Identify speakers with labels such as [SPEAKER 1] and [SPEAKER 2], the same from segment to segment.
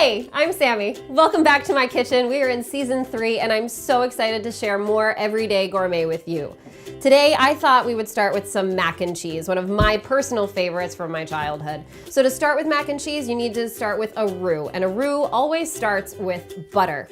[SPEAKER 1] Hey, I'm Sammy. Welcome back to my kitchen. We are in season 3 and I'm so excited to share more everyday gourmet with you. Today, I thought we would start with some mac and cheese, one of my personal favorites from my childhood. So to start with mac and cheese, you need to start with a roux, and a roux always starts with butter.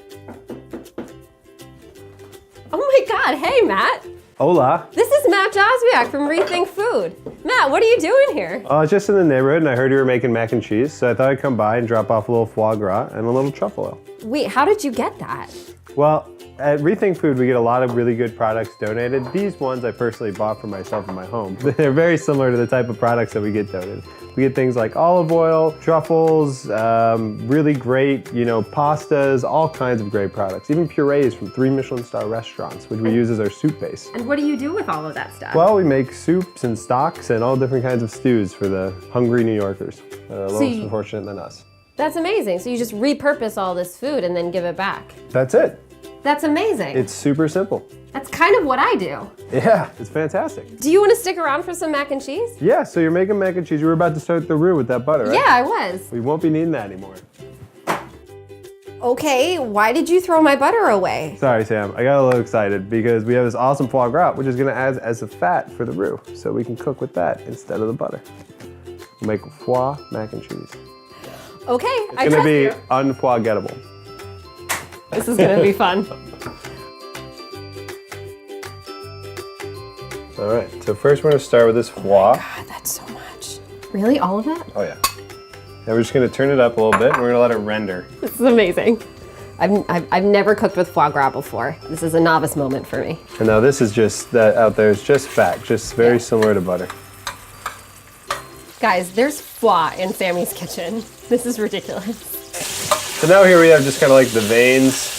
[SPEAKER 1] Oh my God, hey Matt.
[SPEAKER 2] Hola.
[SPEAKER 1] This is Matt Jozwiak from Rethink Food. Matt, what are you doing here?
[SPEAKER 2] I was just in the neighborhood and I heard you were making mac and cheese, so I thought I'd come by and drop off a little foie gras and a little truffle oil.
[SPEAKER 1] Wait, how did you get that?
[SPEAKER 2] Well, at Rethink Food, we get a lot of really good products donated. These ones I personally bought for myself in my home. They're very similar to the type of products that we get donated. We get things like olive oil, truffles, really great, pastas, all kinds of great products. Even purees from 3 Michelin-star restaurants, which we use as our soup base.
[SPEAKER 1] And what do you do with all of that stuff?
[SPEAKER 2] Well, we make soups and stocks and all different kinds of stews for the hungry New Yorkers, a little less unfortunate than us.
[SPEAKER 1] That's amazing. So you just repurpose all this food and then give it back.
[SPEAKER 2] That's it.
[SPEAKER 1] That's amazing.
[SPEAKER 2] It's super simple.
[SPEAKER 1] That's kind of what I do.
[SPEAKER 2] Yeah, it's fantastic.
[SPEAKER 1] Do you want to stick around for some mac and cheese?
[SPEAKER 2] Yeah, so you're making mac and cheese. You were about to start the roux with that butter, right?
[SPEAKER 1] Yeah, I was.
[SPEAKER 2] We won't be needing that anymore.
[SPEAKER 1] Okay, why did you throw my butter away?
[SPEAKER 2] Sorry, Sam. I got a little excited because we have this awesome foie gras, which is going to add as a fat for the roux. So we can cook with that instead of the butter. We'll make foie mac and cheese.
[SPEAKER 1] Okay,
[SPEAKER 2] it's going to be unforgettable.
[SPEAKER 1] This is going to be fun.
[SPEAKER 2] All right, so first we're going to start with this foie.
[SPEAKER 1] God, that's so much. Really, all of it?
[SPEAKER 2] Oh yeah. Now we're just going to turn it up a little bit and we're going to let it render.
[SPEAKER 1] This is amazing. I've never cooked with foie gras before. This is a novice moment for me.
[SPEAKER 2] And now this is just, that out there is just fat, just very similar to butter.
[SPEAKER 1] Guys, there's foie in Sammy's kitchen. This is ridiculous.
[SPEAKER 2] So now here we have just kind of like the veins.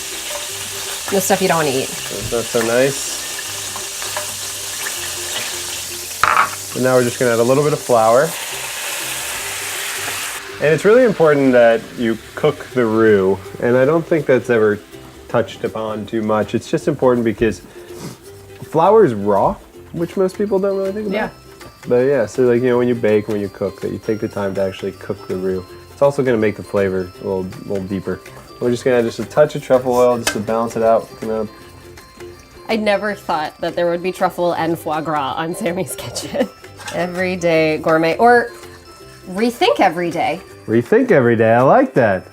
[SPEAKER 1] The stuff you don't want to eat.
[SPEAKER 2] That's not so nice. And now we're just going to add a little bit of flour. And it's really important that you cook the roux. And I don't think that's ever touched upon too much. It's just important because flour is raw, which most people don't really think about.
[SPEAKER 1] Yeah.
[SPEAKER 2] But yeah, so like, when you bake, when you cook, that you take the time to actually cook the roux. It's also going to make the flavor a little deeper. We're just going to add just a touch of truffle oil just to balance it out.
[SPEAKER 1] I never thought that there would be truffle and foie gras on Sammy's kitchen. Everyday gourmet, or rethink every day.
[SPEAKER 2] Rethink every day, I like that.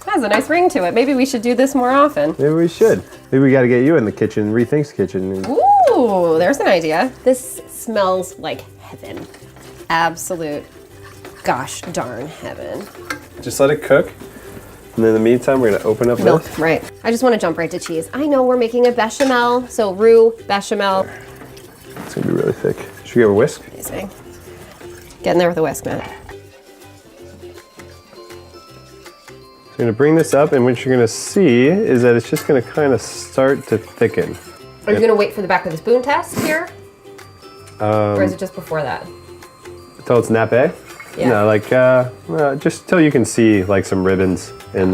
[SPEAKER 1] Has a nice ring to it. Maybe we should do this more often.
[SPEAKER 2] Maybe we should. Maybe we got to get you in the kitchen, Rethink's kitchen.
[SPEAKER 1] Ooh, there's an idea. This smells like heaven. Absolute gosh darn heaven.
[SPEAKER 2] Just let it cook. And in the meantime, we're going to open up
[SPEAKER 1] milk.
[SPEAKER 2] this.
[SPEAKER 1] Right. I just want to jump right to cheese. I know we're making a bechamel, so roux, bechamel.
[SPEAKER 2] It's going to be really thick. Should we have a whisk?
[SPEAKER 1] Amazing. Get in there with a whisk, Matt.
[SPEAKER 2] So you're going to bring this up, and what you're going to see is that it's just going to kind of start to thicken.
[SPEAKER 1] Are you going to wait for the back of the spoon test here? Or is it just before that?
[SPEAKER 2] Until it's nappe?
[SPEAKER 1] Yeah.
[SPEAKER 2] No, like just till you can see like some ribbons in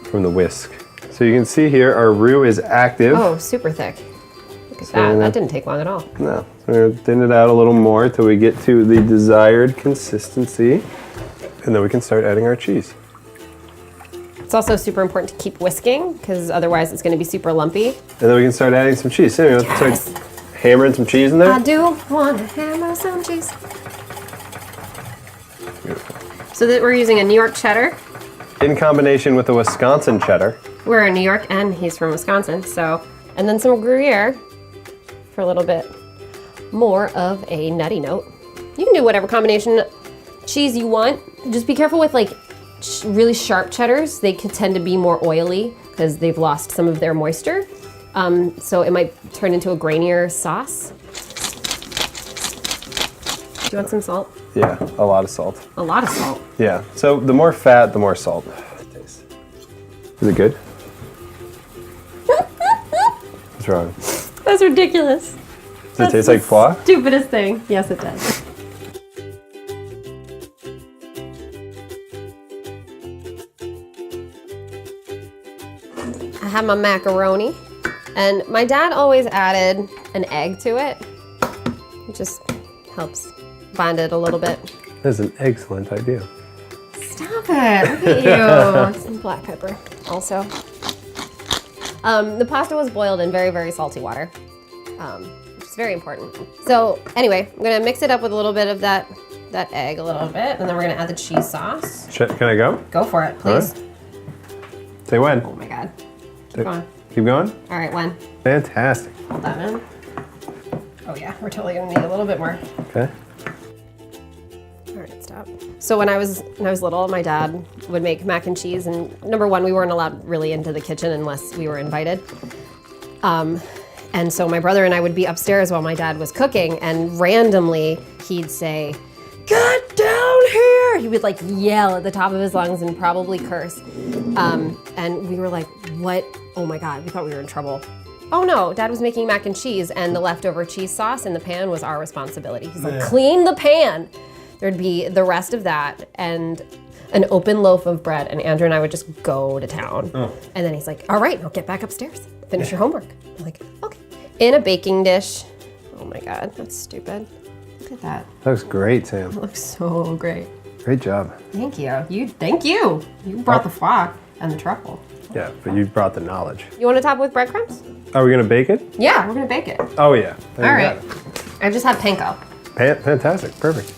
[SPEAKER 2] from the whisk. So you can see here our roux is active.
[SPEAKER 1] Oh, super thick. Look at that. That didn't take long at all.
[SPEAKER 2] No. So we're going to thin it out a little more till we get to the desired consistency. And then we can start adding our cheese.
[SPEAKER 1] It's also super important to keep whisking because otherwise it's going to be super lumpy.
[SPEAKER 2] And then we can start adding some cheese. So, start hammering some cheese in there.
[SPEAKER 1] I do want to hammer some cheese.
[SPEAKER 2] Beautiful.
[SPEAKER 1] So that we're using a New York cheddar.
[SPEAKER 2] In combination with a Wisconsin cheddar.
[SPEAKER 1] We're in New York and he's from Wisconsin, so. And then some Gruyere for a little bit more of a nutty note. You can do whatever combination cheese you want. Just be careful with like really sharp cheddars. They could tend to be more oily because they've lost some of their moisture. So it might turn into a grainier sauce. Do you want some salt?
[SPEAKER 2] Yeah, a lot of salt.
[SPEAKER 1] A lot of salt.
[SPEAKER 2] Yeah, so the more fat, the more salt. Is it good? What's wrong?
[SPEAKER 1] That's ridiculous.
[SPEAKER 2] Does it taste like foie?
[SPEAKER 1] Stupidest thing. Yes, it does. I have my macaroni, and my dad always added an egg to it. It just helps bind it a little bit.
[SPEAKER 2] That's an excellent idea.
[SPEAKER 1] Stop it. Look at you. Some black pepper also. The pasta was boiled in very, very salty water, which is very important. So anyway, I'm gonna mix it up with a little bit of that egg a little bit, and then we're gonna add the cheese sauce.
[SPEAKER 2] Can I go?
[SPEAKER 1] Go for it, please.
[SPEAKER 2] Right. Say when.
[SPEAKER 1] Oh my God. Keep going.
[SPEAKER 2] Keep going?
[SPEAKER 1] All right, when?
[SPEAKER 2] Fantastic.
[SPEAKER 1] Hold that in. Oh yeah, we're totally gonna need a little bit more.
[SPEAKER 2] Okay.
[SPEAKER 1] All right, stop. So when I was little, my dad would make mac and cheese, and number one, we weren't allowed really into the kitchen unless we were invited. And so my brother and I would be upstairs while my dad was cooking, and randomly he'd say, "Get down here!" He would like yell at the top of his lungs and probably curse. And we were like, "What? Oh my God!" We thought we were in trouble. Oh no, Dad was making mac and cheese, and the leftover cheese sauce in the pan was our responsibility. He's like, "Clean the pan." There'd be the rest of that and an open loaf of bread, and Andrew and I would just go to town. Oh. And then he's like, "All right, now get back upstairs. Finish your homework." I'm like, "Okay." In a baking dish. Oh my God, that's stupid. Look at that.
[SPEAKER 2] That looks great, Sam.
[SPEAKER 1] It looks so great.
[SPEAKER 2] Great job.
[SPEAKER 1] Thank you. Thank you. You brought the foie and the truffle.
[SPEAKER 2] Yeah, but you brought the knowledge.
[SPEAKER 1] You want to top with breadcrumbs?
[SPEAKER 2] Are we gonna bake it?
[SPEAKER 1] Yeah, we're gonna bake it.
[SPEAKER 2] Oh yeah.
[SPEAKER 1] All right. I just have panko.
[SPEAKER 2] Fantastic. Perfect.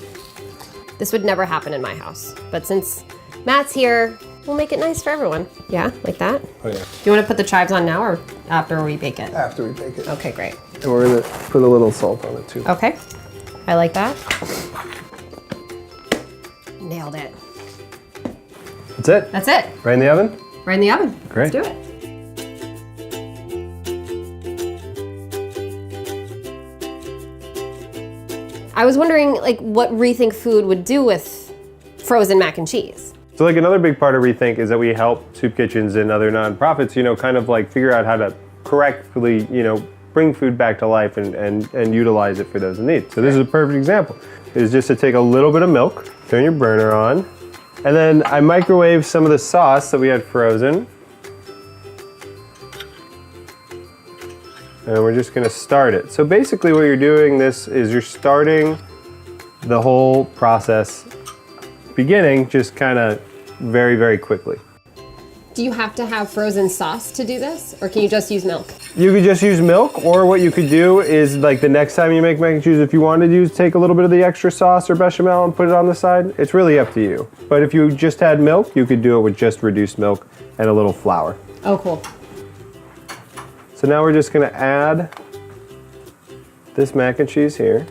[SPEAKER 1] This would never happen in my house, but since Matt's here, we'll make it nice for everyone. Yeah, like that?
[SPEAKER 2] Oh yeah.
[SPEAKER 1] Do you want to put the chives on now or after we bake it?
[SPEAKER 2] After we bake it.
[SPEAKER 1] Okay, great.
[SPEAKER 2] And we're gonna put a little salt on it too.
[SPEAKER 1] Okay, I like that. Nailed it.
[SPEAKER 2] That's it?
[SPEAKER 1] That's it.
[SPEAKER 2] Right in the oven?
[SPEAKER 1] Right in the oven.
[SPEAKER 2] Great.
[SPEAKER 1] Let's do it. I was wondering like what Rethink Food would do with frozen mac and cheese.
[SPEAKER 2] So like another big part of Rethink is that we help soup kitchens and other nonprofits, kind of like figure out how to correctly, bring food back to life and utilize it for those in need. So this is a perfect example. Is just to take a little bit of milk, turn your burner on, and then I microwave some of the sauce that we had frozen. And we're just gonna start it. So basically what you're doing this is you're starting the whole process beginning just kind of very, very quickly.
[SPEAKER 1] Do you have to have frozen sauce to do this, or can you just use milk?
[SPEAKER 2] You could just use milk, or what you could do is like the next time you make mac and cheese, if you wanted to take a little bit of the extra sauce or bechamel and put it on the side, it's really up to you. But if you just had milk, you could do it with just reduced milk and a little flour.
[SPEAKER 1] Oh, cool.
[SPEAKER 2] So now we're just gonna add this mac and cheese here.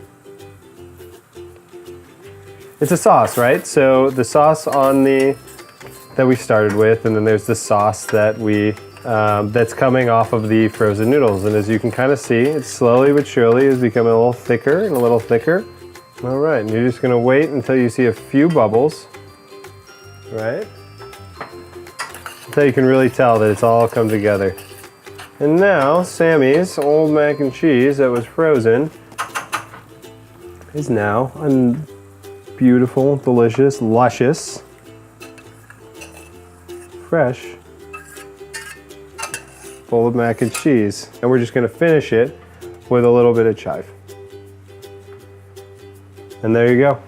[SPEAKER 2] It's a sauce, right? So the sauce that we started with, and then there's the sauce that that's coming off of the frozen noodles. And as you can kind of see, it slowly but surely is becoming a little thicker and a little thicker. All right, and you're just gonna wait until you see a few bubbles, right? Until you can really tell that it's all come together. And now, Sammy's old mac and cheese that was frozen is now a beautiful, delicious, luscious, fresh bowl of mac and cheese. And we're just gonna finish it with a little bit of chive. And there you go.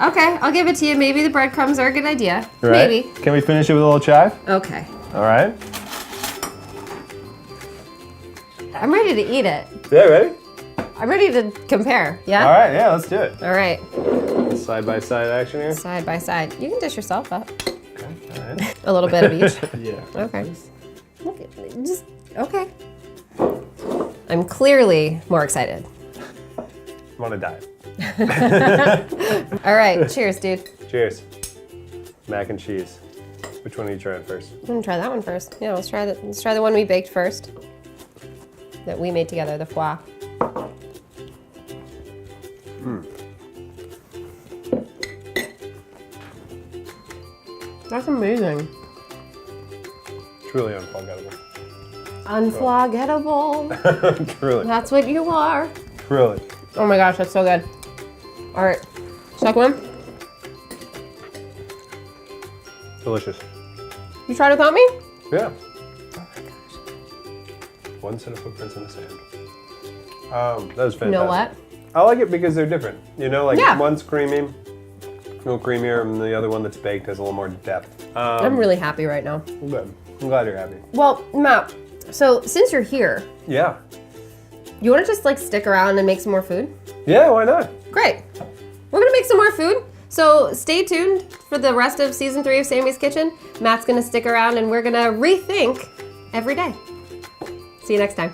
[SPEAKER 1] Okay, I'll give it to you. Maybe the breadcrumbs are a good idea.
[SPEAKER 2] Right.
[SPEAKER 1] Maybe.
[SPEAKER 2] Can we finish it with a little chive?
[SPEAKER 1] Okay.
[SPEAKER 2] All right.
[SPEAKER 1] I'm ready to eat it.
[SPEAKER 2] Yeah, ready?
[SPEAKER 1] I'm ready to compare. Yeah?
[SPEAKER 2] All right, yeah, let's do it.
[SPEAKER 1] All right.
[SPEAKER 2] Side-by-side action here.
[SPEAKER 1] Side by side. You can dish yourself up.
[SPEAKER 2] Okay, all right.
[SPEAKER 1] A little bit of each.
[SPEAKER 2] Yeah.
[SPEAKER 1] Okay. Okay. I'm clearly more excited.
[SPEAKER 2] I'm on a diet.
[SPEAKER 1] All right, cheers, dude.
[SPEAKER 2] Cheers. Mac and cheese. Which one are you trying first?
[SPEAKER 1] I'm gonna try that one first. Yeah, let's try the one we baked first. That we made together, the foie. That's amazing.
[SPEAKER 2] Truly unforgettable.
[SPEAKER 1] Unforgettable.
[SPEAKER 2] Truly.
[SPEAKER 1] That's what you are.
[SPEAKER 2] Truly.
[SPEAKER 1] Oh my gosh, that's so good. All right, second one.
[SPEAKER 2] Delicious.
[SPEAKER 1] You tried without me?
[SPEAKER 2] Yeah. Oh my gosh. One set of footprints in the sand. That was fantastic.
[SPEAKER 1] You know what?
[SPEAKER 2] I like it because they're different. You know, like
[SPEAKER 1] Yeah.
[SPEAKER 2] one's creamy, a little creamier, and the other one that's baked has a little more depth.
[SPEAKER 1] I'm really happy right now.
[SPEAKER 2] Good. I'm glad you're happy.
[SPEAKER 1] Well, Matt, so since you're here,
[SPEAKER 2] Yeah.
[SPEAKER 1] you want to just like stick around and make some more food?
[SPEAKER 2] Yeah, why not?
[SPEAKER 1] Great. We're gonna make some more food. So stay tuned for the rest of season 3 of Sammi's Kitchen. Matt's gonna stick around and we're gonna rethink every day. See you next time.